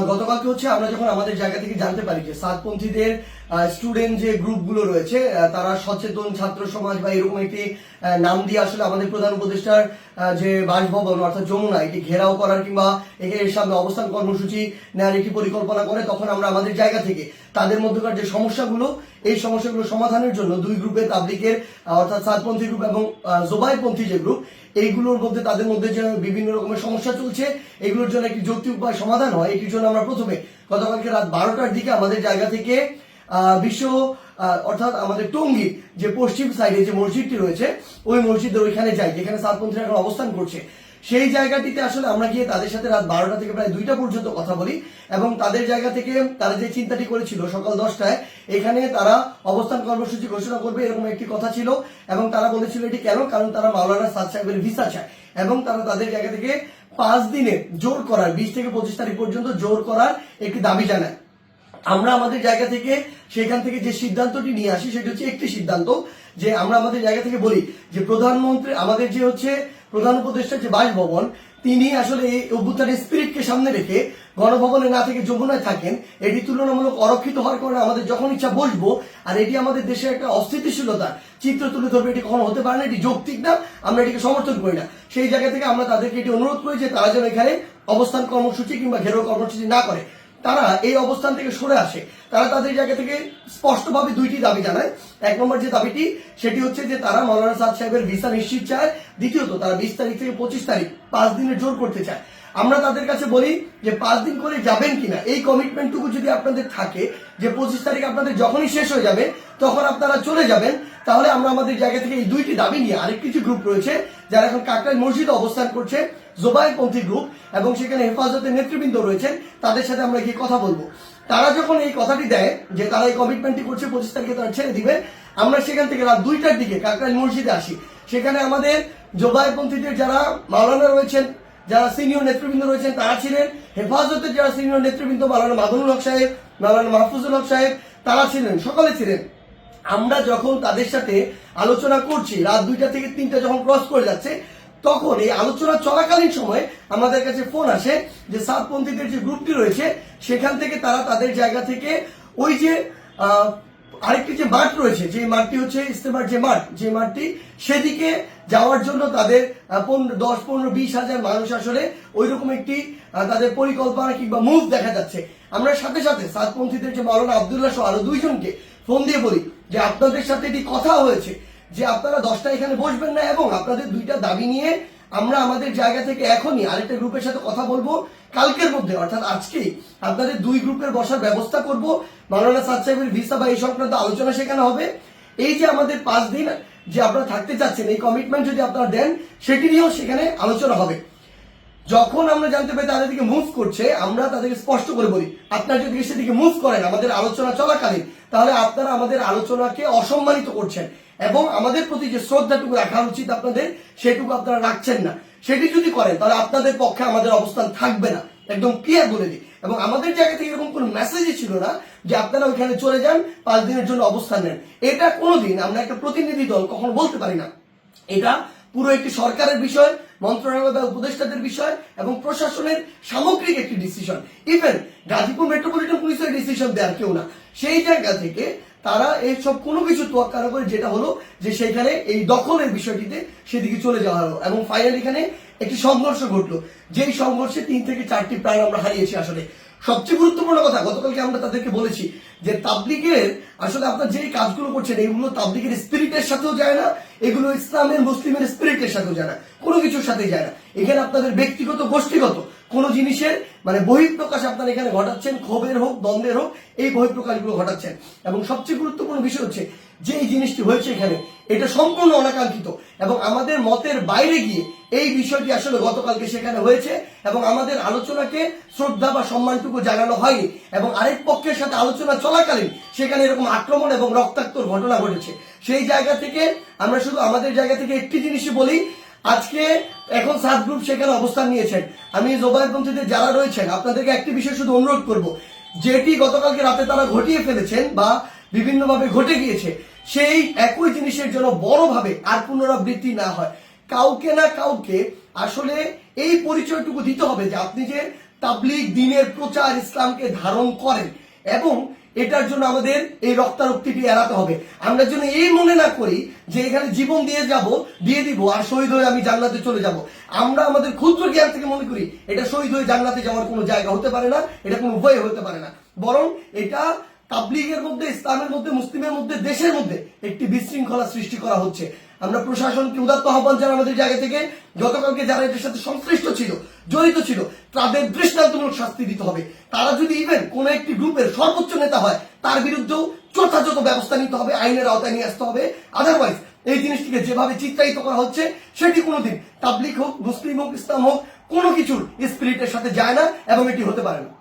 গতকালকে হচ্ছে আমরা যখন আমাদের জায়গা থেকে জানতে পারি যে সাতপন্থীদের স্টুডেন্ট যে গ্রুপগুলো রয়েছে তারা সচেতন ছাত্র সমাজ বা এরকম একটি নাম দিয়ে আসলে আমাদের প্রধান উপদেষ্টার যে বাসভবন অর্থাৎ যমুনা এটি ঘেরাও করার কিংবা এর সামনে অবস্থান কর্মসূচি নেওয়ার একটি পরিকল্পনা করে, তখন আমরা আমাদের জায়গা থেকে তাদের মধ্যকার যে সমস্যাগুলো এই সমস্যাগুলো সমাধানের জন্য দুই গ্রুপে তাবলিগের অর্থাৎ সাতপন্থী গ্রুপ এবং জোবাইরপন্থী যে গ্রুপ এইগুলোর মধ্যে তাদের মধ্যে যে বিভিন্ন রকমের সমস্যা চলছে এগুলোর জন্য একটি যৌক্তিক উপায় সমাধান হয়, এটির জন্য আমরা প্রথমে গতকালকে রাত 12টার দিকে আমাদের জায়গা থেকে বিশ্ব অর্থাৎ আমাদের টঙ্গীর যে পশ্চিম সাইডে যে মসজিদটি রয়েছে ওই মসজিদের ওইখানে যাই যেখানে সাতপন্থীরা এখন অবস্থান করছে। সেই জায়গাটিতে আসলে আমরা গিয়ে তাদের সাথে রাত 12টা থেকে প্রায় 2টা পর্যন্ত কথা বলি এবং তাদের জায়গা থেকে তারা যে চিন্তাটি করেছিল সকাল 10টায় এখানে তারা অবস্থান কর্মসূচি ঘোষণা করবে এরকম একটি কথা ছিল এবং তারা বলেছিল এটি কেন, কারণ তারা মাওলানা সাদ সাহেবের ভিসা চায় এবং তারা তাদের জায়গা থেকে 5 দিনে জোর করার 20 থেকে 25 তারিখ পর্যন্ত জোর করার একটি দাবি জানায়। আমরা আমাদের জায়গা থেকে সেখান থেকে যে সিদ্ধান্তটি নিয়ে আসি সেটি হচ্ছে একটি সিদ্ধান্ত যে আমরা আমাদের জায়গা থেকে বলি যে প্রধানমন্ত্রী আমাদের যে হচ্ছে প্রধান উপদেষ্টার যে বাসভবন তিনি আসলে এই অভ্যুত্থানের স্পিরিটকে সামনে রেখে গণভবনে না থেকে যমুনায় থাকেন, এটি তুলনামূলক অরক্ষিত হওয়ার কারণে আমাদের যখন ইচ্ছা বসবো আর এটি আমাদের দেশের একটা অস্থিতিশীলতার চিত্র তুলে ধরবে, এটি কখনো হতে পারে না, এটি যৌক্তিক না, আমরা এটিকে সমর্থন করি না। সেই জায়গা থেকে আমরা তাদেরকে এটি অনুরোধ করি যে তারা যেন এখানে অবস্থান কর্মসূচি কিংবা ঘেরাও কর্মসূচি না করে, তারা এই অবস্থান থেকে সরে আসে। তারা তাদের জায়গা থেকে স্পষ্টভাবে দুইটি দাবি জানায়। এক নম্বর যে দাবিটি সেটি হচ্ছে যে তারা মাওলানা সাদ সাহেবের ভিসা নিশ্চিত চায়, দ্বিতীয়ত তারা 20 তারিখ থেকে 25 তারিখ 5 দিনের জোর করতে চায়। আমরা তাদের কাছে বলি যে 5 দিন করে যাবেন কিনা এই কমিটমেন্টটুকু যদি আপনাদের থাকে যে 25 তারিখ আপনাদের যখনই শেষ হয়ে যাবে তখন আপনারা চলে যাবেন, তাহলে আমরা আমাদের জায়গা থেকে এই দুইটি দাবি নিয়ে আরেকটি যে গ্রুপ রয়েছে যারা এখন কাকরাইল মসজিদে অবস্থান করছে জোবাইরপন্থী গ্রুপ এবং সেখানে হেফাজতের নেতৃবৃন্দ রয়েছেন তাদের সাথে আমরা গিয়ে কথা বলবো। তারা যখন এই কথাটি দেয় যে তারা এই কমিটমেন্টটি করছে 25 তারিখে তারা ছেড়ে দিবে, আমরা সেখান থেকে রাত 2টার দিকে কাকরাইল মসজিদে আসি। সেখানে আমাদের জোবাইরপন্থীদের যারা মাওলানা রয়েছেন যারা সিনিয়র নেতৃবৃন্দ রয়েছেন তারা ছিলেন, হেফাজতের যারা সিনিয়র নেতৃবৃন্দ মাওলানা মাদুনুল হক সাহেব মাওলানা মাহফুজুল হক সাহেব তারা ছিলেন, সকলে ছিলেন। আমরা যখন তাদের সাথে আলোচনা করছি রাত 2টা থেকে 3টা যখন ক্রস করে যাচ্ছে তখন এই আলোচনা চলাকালীন সময় আমাদের কাছে ফোন আসে যে সাতপন্থীদের যে গ্রুপটি রয়েছে সেখান থেকে তারা তাদের জায়গা থেকে ওই যে আরেকটি যে মাঠ রয়েছে যে মাঠটি হচ্ছে ইস্তেমার যে মাঠ যে মাঠটি সেদিকে যাওয়ার জন্য তাদের 10-15-20 হাজার মানুষ আসলে ওই রকম একটি তাদের পরিকল্পনা কিংবা মুভ দেখা যাচ্ছে। আমরা সাথে সাথে সাতপন্থীদের যে মাওলানা আব্দুল্লাহ সহ আরো 2 জনকে ফোন দিয়ে বলি যে আপনাদের সাথে এটি কথা হয়েছে যে আপনারা 10টা এখানে বসবেন না এবং আপনাদের 2টা দাবি নিয়ে আমরা আমাদের জায়গা থেকে এখনই আরেকটা গ্রুপের সাথে কথা বলবো, কালকের মধ্যে অর্থাৎ আজকেই আপনাদের 2 গ্রুপের বসার ব্যবস্থা করব, মাওলানা সাদ সাহেবের ভিসা বা এই সংক্রান্ত আলোচনা সেখানে হবে। এই যে আমাদের 5 দিন যে আপনারা থাকতে চাচ্ছেন এই কমিটমেন্ট যদি আপনারা দেন সেটি নিয়েও সেখানে আলোচনা হবে। যখন আমরা জানতে পারি তাদের দিকে মুভ করছে আমরা তাদেরকে স্পষ্ট করে বলি আপনারা যদি সেদিকে মুভ করেন আমাদের আলোচনা চলাকালীন তাহলে আপনারা আমাদের আলোচনাকে অসম্মানিত করছেন এবং আমাদের প্রতি যে শ্রদ্ধাটুকু রাখা উচিত আপনাদের সেটুকু আপনারা রাখছেন না। সেটি যদি করেন তাহলে আপনাদের পক্ষে আমাদের অবস্থান থাকবে না, একদম ক্লিয়ার বলে দিই। এবং আমাদের জায়গা থেকে এরকম কোনো মেসেজই ছিল না যে আপনারা ওইখানে চলে যান 5 দিনের জন্য অবস্থান নেন। এটা কোনোদিন আমরা একটা প্রতিনিধি দল কখনো বলতে পারি না। এটা পুরো একটি সরকারের বিষয়, মন্ত্রণালয় বা উপদেষ্টাদের বিষয় এবং প্রশাসনের সামগ্রিক একটি ডিসিশন। ইভেন গাজীপুর মেট্রোপলিটন পুলিশের ডিসিশন দেওয়ার কেউ না। সেই জায়গা থেকে তারা এইসব কোনো কিছু তোয়াক্কা না করে যেটা হলো যে সেখানে এই দখলের বিষয়টিতে সেদিকে চলে যাওয়া হলো এবং ফাইনালি এখানে একটি সংঘর্ষ ঘটলো, যেই সংঘর্ষে 3 থেকে 4টি প্রাণ আমরা হারিয়েছি। আসলে সবচেয়ে গুরুত্বপূর্ণ কথা গতকালকে আমরা তাদেরকে বলেছি যে তাবলিগের আসলে আপনারা যেই কাজগুলো করছেন এগুলো তাবলিগের স্পিরিটের সাথেও যায় না, এগুলো ইসলামের মুসলিমের স্পিরিটের সাথেও যায় না, কোনো কিছুর সাথে যায় না। এখানে আপনাদের ব্যক্তিগত গোষ্ঠীগত কোন জিনিসের মানে বহিঃপ্রকাশ আপনারা এখানে ঘটাচ্ছেন, ক্ষোভের হোক দ্বন্দ্বের হোক এই বহিঃপ্রকাশগুলো ঘটাচ্ছেন। এবং সবচেয়ে গুরুত্বপূর্ণ বিষয় হচ্ছে যে এই জিনিসটি হয়েছে এখানে এটা সম্পূর্ণ অনাকাঙ্ক্ষিত এবং আমাদের মতের বাইরে গিয়ে এই বিষয়টি আসলে গতকালকে সেখানে হয়েছে এবং আমাদের আলোচনাকে শ্রদ্ধা বা সম্মানটুকু জানানো হয়নি এবং আরেক পক্ষের সাথে আলোচনা চলাকালীন সেখানে এরকম আক্রমণ এবং রক্তাক্তর ঘটনা ঘটেছে। সেই জায়গা থেকে আমরা শুধু আমাদের জায়গা থেকে একটি জিনিসই বলি, আজকে এখন 7 গ্রুপ সেখানে অবস্থান নিয়েছেন। আমি জোবাইরপন্থীদের যারা রয়েছেন আপনাদেরকে একটি বিষয় শুধু অনুরোধ করব, যেটি গতকালকে রাতে তারা ঘটিয়ে ফেলেছেন বা বিভিন্নভাবে ঘটে গিয়েছে সেই একই জিনিসের জন্য বড়ভাবে আর পুনরাবৃত্তি না হয়। কাউকে না কাউকে আসলে এই পরিচয়টুকু দিতে হবে যে আপনি যে তাবলীগ দ্বীনের প্রচার ইসলামকে ধারণ করেন, এবং এটার জন্য আমাদের এই রক্তারক্তিটি এড়াতে হবে। আমরা যেন এই মনে না করি যে এখানে জীবন দিয়ে দিব আর শহীদ হয়ে আমি জান্নাতে চলে যাব। আমরা আমাদের ক্ষুদ্র জ্ঞান থেকে মনে করি এটা শহীদ হয়ে জান্নাতে যাওয়ার কোনো জায়গা হতে পারে না, এটা কোনো উপায় হতে পারে না, বরং এটা তাবলীগের মধ্যে, ইসলামের মধ্যে, মুসলিমের মধ্যে, দেশের মধ্যে একটি বিশৃঙ্খলা সৃষ্টি করা হচ্ছে। আমরা প্রশাসনকে উদাত্ত আহ্বান জানাই আমাদের জায়গা থেকে, গতকালকে যারা এটার সাথে সংশ্লিষ্ট ছিল, জড়িত ছিল, তাদের দৃষ্টান্তমূলক শাস্তি দিতে হবে। তারা যদি ইভেন কোন একটি গ্রুপের সর্বোচ্চ নেতা হয়, তার বিরুদ্ধেও যথাযথ ব্যবস্থা নিতে হবে, আইনের আওতায় নিয়ে আসতে হবে। আদারওয়াইজ এই জিনিসটিকে যেভাবে চিত্রায়িত করা হচ্ছে সেটি কোনোদিন তাবলীগ হোক, মুসলিম হোক, ইসলাম হোক, কোনো কিছুর স্পিরিটের সাথে যায় না এবং এটি হতে পারে না।